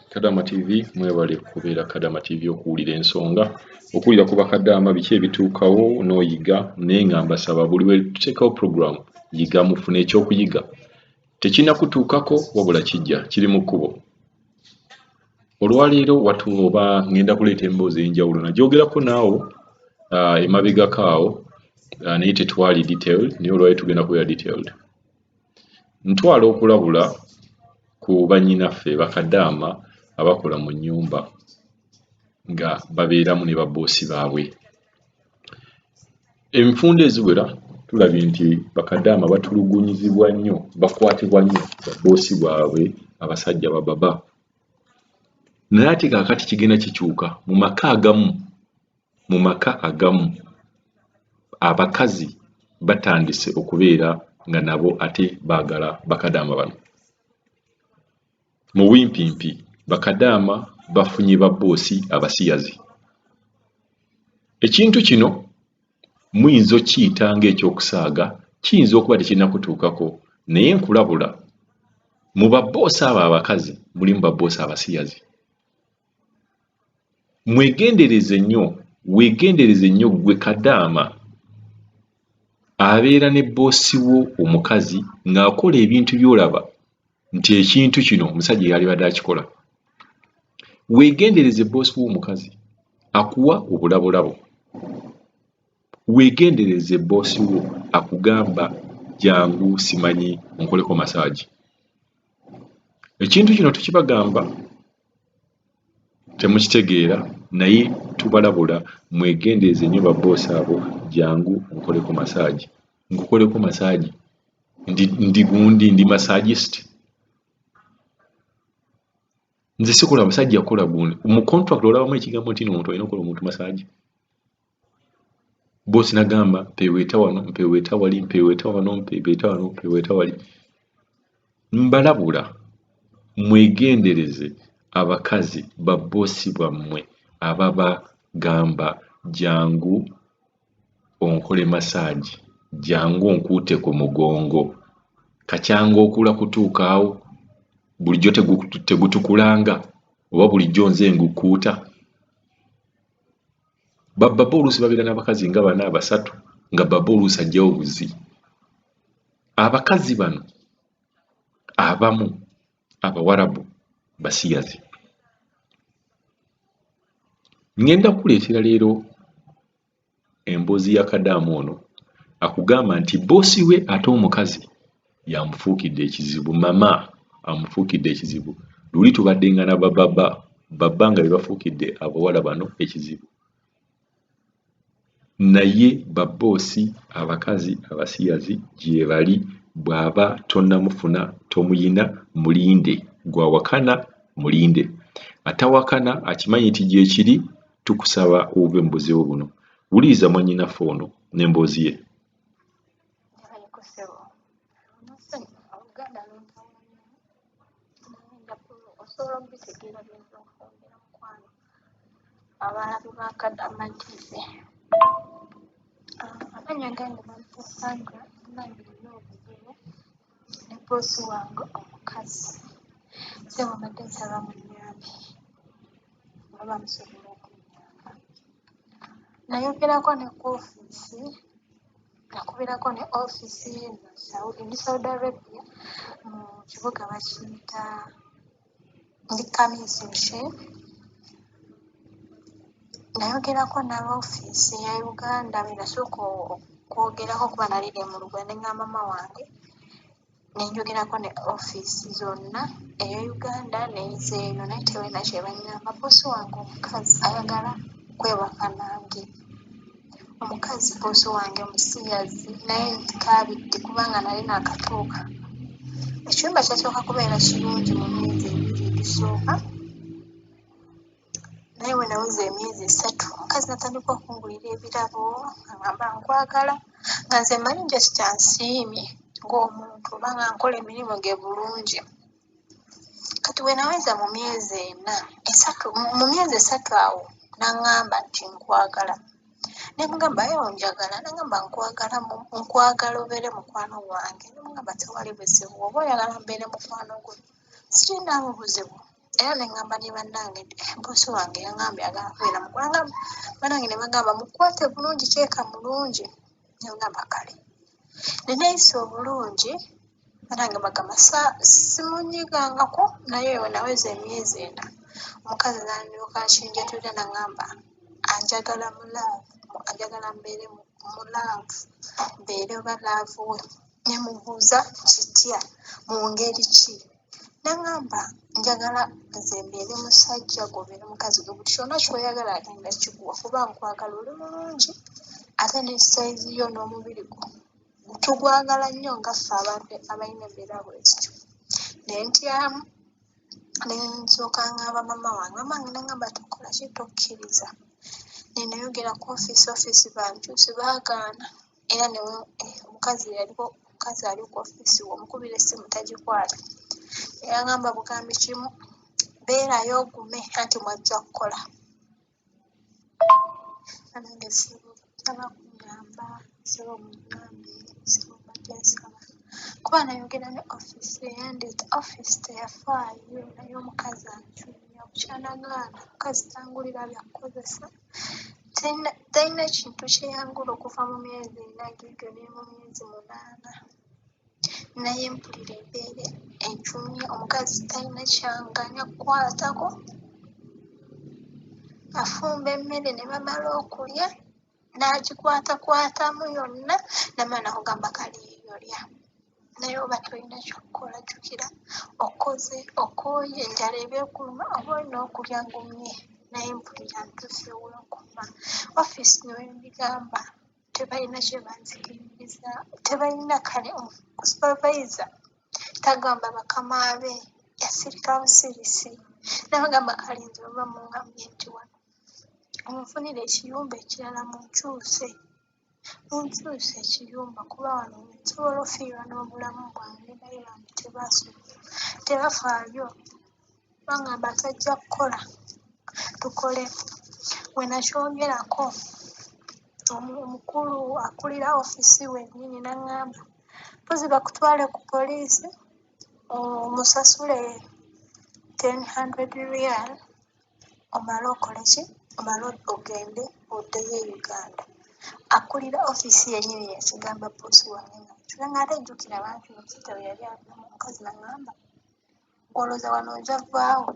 Kadaama TV mwebale kubeera Kadaama TV okuwulira ensonga okuwulira ku bakadaama biki ebituukawo n'oyiga naye nga mbasaba buli lwe tuteekawo program yiga mufune ekyokuyiga tekinakutuukako wabula kijja kiri mu kkubo. Olwaleero oba ngenda kuleeta emboozi ey'enjawulo nagyogerako naawo emabegako awo naye tetwali detailed naye olwaleero tugenda kubeera detailed. Ntwala okulabula ku bannyinaffe bakadaama abakola mu nnyumba nga babeeramu ne babboosi baabwe. Enfunda eziwera tulabye nti bakadaama batulugunyizibwa nnyo, bakwatibwa nnyo babboosi baabwe abasajja bababa. Naye ate kaakati kigenda kikyuka mu maka agamu abakazi batandise okubeera nga nabo ate baagala bakadaama bano. Mu bwimpimpi bakadaama bafunye babboosi abasiyazi. Ekintu kino muyinza okiyita ng'ekyokusaaga, kiyinza okuba tekinakutuukako naye nkulabula mu babboosi abo abakazi mulimu babboosi abasiyazi. Weegendereze nnyo gwe kadaama abeera ne bboosi wo omukazi ng'akola ebintu by'olaba nti ekintu kino omusajja yalibadde akikola. Weegendereze bboosi wo omukazi akuwa obulabulabo. Weegendereze bboosi wo akugamba jangu simanyi onkoleko masaagi. Ekintu kino tukibagamba temukitegeera naye tubalabula mwegendereze nnyo babboosi abo jangu onkoleko masaagi. Nkukoleko masaagi ndi massagist. Nze sikola musajja akola gundi. Mu contract olabamu ekigambo nti omuntu alina okukola omuntu masaagi. Boosi nagamba mpeweeta wano, mpeweeta wali, mpeweeta wano, mpeweeta wano, mpeweeta wali. Mbalabula mwegendereze abakazi babboosi bammwe ababagamba jangu onkole masaagi, jangu onkuute ku mugongo. Kakyanga okula kutuuka awo bulijjo tegutukulanga oba bulijjo nze ngukuuta. Babba oluusi babeera n'abakazi nga bana abasatu nga babba oluusi ajjawo buzi. Abakazi bano abamu abawarabu basiyazi. Ngenda kuleetera leero emboozi ya kadaama ono akugamba nti bboosi we ate omukazi yamufuukidde ekizibu, mama amufuukidde ekizibu. Luli tubaddenga na babba nga bebafuukidde abawala bano ekizibu. Naye babboosi abakazi abasiyazi gye bali, bw'aba tonnamufuna tomuyina mulinde, gwawakana mulinde. Atawakana akimanyi nti gye kiri, tukusaba obuve mu buzibu buno. Wuliriza mwannyinaffe ono n'emboozi ye. Abaalabi ba Kadaama TV. Amanya gange Sandra nambirina obuzibu ne bboosi wange omukazi. Se wabadde nsaba munnyambe nga bamusobola okunnyamba. Nayogerako ne ku ofiisi, nakubirako ne ofiisi mu Saudi Arabia mu kibuga bakiyita ndi Kamisoshe. Nayogerako n'ofiisi ya Uganda be nasooka okwogerako kuba nalire mu Luganda nga mama wange. Nenjogerako ne ofiisi zonna eya Uganda n'ezeeno naye tebalina kye bannyamba. Boosi wange omukazi ayagala kwebaka nange. Omukazi boosi wange musiyazi naye kaabidde kubanga nali naakatuuka. Ekiyumba kyasooka kubeera kirungi mu myezi ebiri egisooka. Naye we nawuza emyezi 3 omukazi natandika okungulira ebirabo ngamba nkwagala nga nze manyi nje kyansiimye ng'omuntu oba nga nkola emirimu ge bulungi. Kati we naweza mu myezi 3 awo n'aŋŋamba nti nkwagala. Ne mugamba aye onjagala, n'aŋŋamba nkwagala obeere mukwano gwange. Ne mugamba tewali buzibu, oba oyagala mbeere mukwano gwe sirina buzibu. era ne ngamba ne bannange bosi wange yangambye agala kubeera mukulu ngamba bannange ne bagamba mukwate bulungi kyeka mulungi ne ngamba kale ne neeyisa obulungi bannange bagamba simunyigangako naye we naweza emyezi 4 omukazi n'alyoka akinjatulira n'angamba anjagala mulaavu anjagala mbeere mulaavu mbeere oba laavu we ne mubuuza kitya mu ngeri ki n'angamba njagala nze mbeere musajja gobeere mukazi gwe buli kyonna kyoyagala agenda kikuwa kuba nkwagala oli mulungi ate ne sayizi yo n'omubiri gwo tugwagala nnyo nga ffe abantu abalina embeera bwezityo ne ntyamu ne nsooka ngamba mama wange n'angamba tukola ki tokkiriza ne nayogera ku ofiisi bankyusi baagaana era newe omukazi ali ku ofiisi w'omukubira essimu tagikwata era ngamba bugambi kimu beerayo ogume anti mwajja kukola nange saba kugamba saba mugambe saba bajasaba kuba nayogera ne ofiisi eyandeeta ofiisi teyafaayo naye omukazi ankyunya bukyanagaana omukazi tangulira byakukozesa talina kintu kyeyangula okuva mu myezi 4 gigo ne mu myezi 8 naye mpulira embeere enkyumye omukazi talina kyanganya kukwatako afumba emmere ne bamala okulya n'agikwatakwatamu yonna namala nakugamba kaliiyolya naye oba tolina kyokkola jjukira okoze okooye enjala ebyekuluma oba olina okulya ngumye naye mpulira ntuuse olwokuma ofiisi newembigamba tebalina kyebanzikiririza tebalina kale supervisa tagamba bakama be yasirika busirisi nabagamba kale nze oba mungambye nti wano omunfunire ekiyumba ekirala munkyuse ekiyumba kuba wano nsobola ofiirwa n'obulamu bwange naye bambi tebafaayo bangamba tajja kukola tukole we nakyongerako omukulu akulira ofiisi wennyini n'angamba mpozi bakutwale ku poliisi omusasule 100 riyal omale okole ki omale ogende oddeyo e Uganda akulira ofiisi yennyini yakigamba boosi wange nga ate jjukira abantu omusajja we yali alina omukazi n'angamba olowooza wano nja vaawo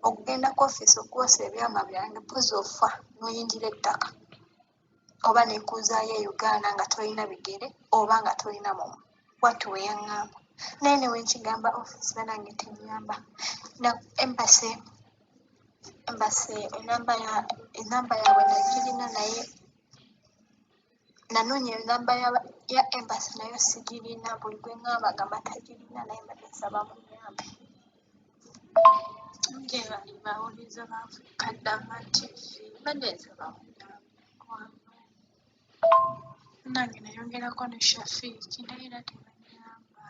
okugenda ku ofiisi okuwasa ebyama byange mpozi ofa n'oyingira ettaka oba nekuzaayo e Uganda nga tolina bigere oba nga tolina mumu watu weyaŋŋamba naye ne wenkigamba ofiisi banange tenyamba embase enamba yaabwe nagirina naye nanoonya enamba ya embase nayo sigirina buli gwe ŋŋamba gamba tagirina naye mbadde nsaba munyambe nje bali bawuliza ba Kadaama TV mbadde nsaba munyambe nange nayongerako ne Shafiiki naye era tebanyamba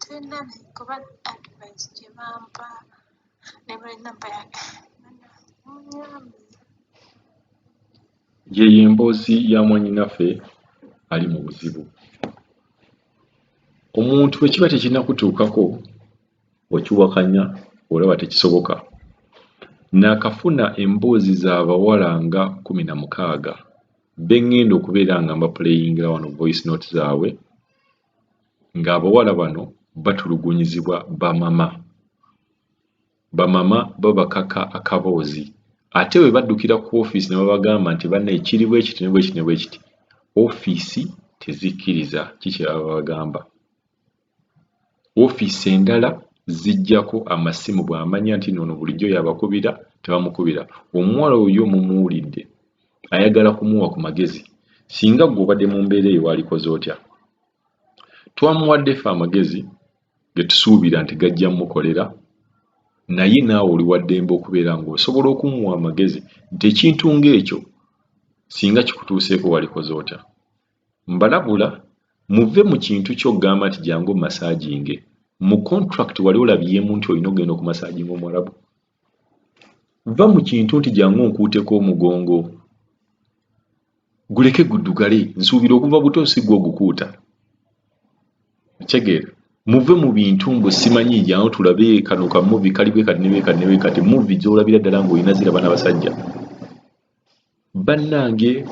talina kuba advice gye bampa ne buli namba yange munyambe ye emboozi ya mwannyinaffe ali mu buzibu omuntu bwe kiba tekirina kutuukako okiwakanya olaba tekisoboka n'akafuna emboozi z'abawala nga 16 beŋŋenda okubeera nga mbapuleyingira wano voice note zaabwe ng'abawala bano batulugunyizibwa bamama babakaka akaboozi ate bwe baddukira ku ofiisi ne babagamba nti banna ekiri bwekiti ne bwekiti ne bwekiti ofiisi tezikkiriza kikyebaba babagamba ofiisi endala zijjako amasimu bw'amanya nti nono bulijjo yabakubira tebamukubira omuwala oyo mumuwulidde ayagala kumuwa ku magezi singa gwe obadde mu mbeera eyo walikoze otya twamuwadde ffe amagezi ge tusuubira nti gajja mmukolera naye naawe oli waddembe okubeera ng'osobola okumuwa amagezi nti ekintu ng'ekyo singa kikutuuseeko walikoze otya mbalabula muve mu kintu ky'okugamba nti jangu masaaginge mu contract wali olabyemu nti olina okugenda okumasaaginga Omwarabu va mu kintu nti jangu onkuuteko omugongo guleke guddugale nsuubira okuva buto si gwe ogukuuta kitegeera muve mu bintu mbu simanyi jangu tulabe kano ka movie kali bwe kati movie gy'olabira ddala ng'olina ziraba n'abasajja. Bannange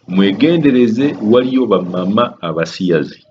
mwegendereze waliyo bamama abasiyazi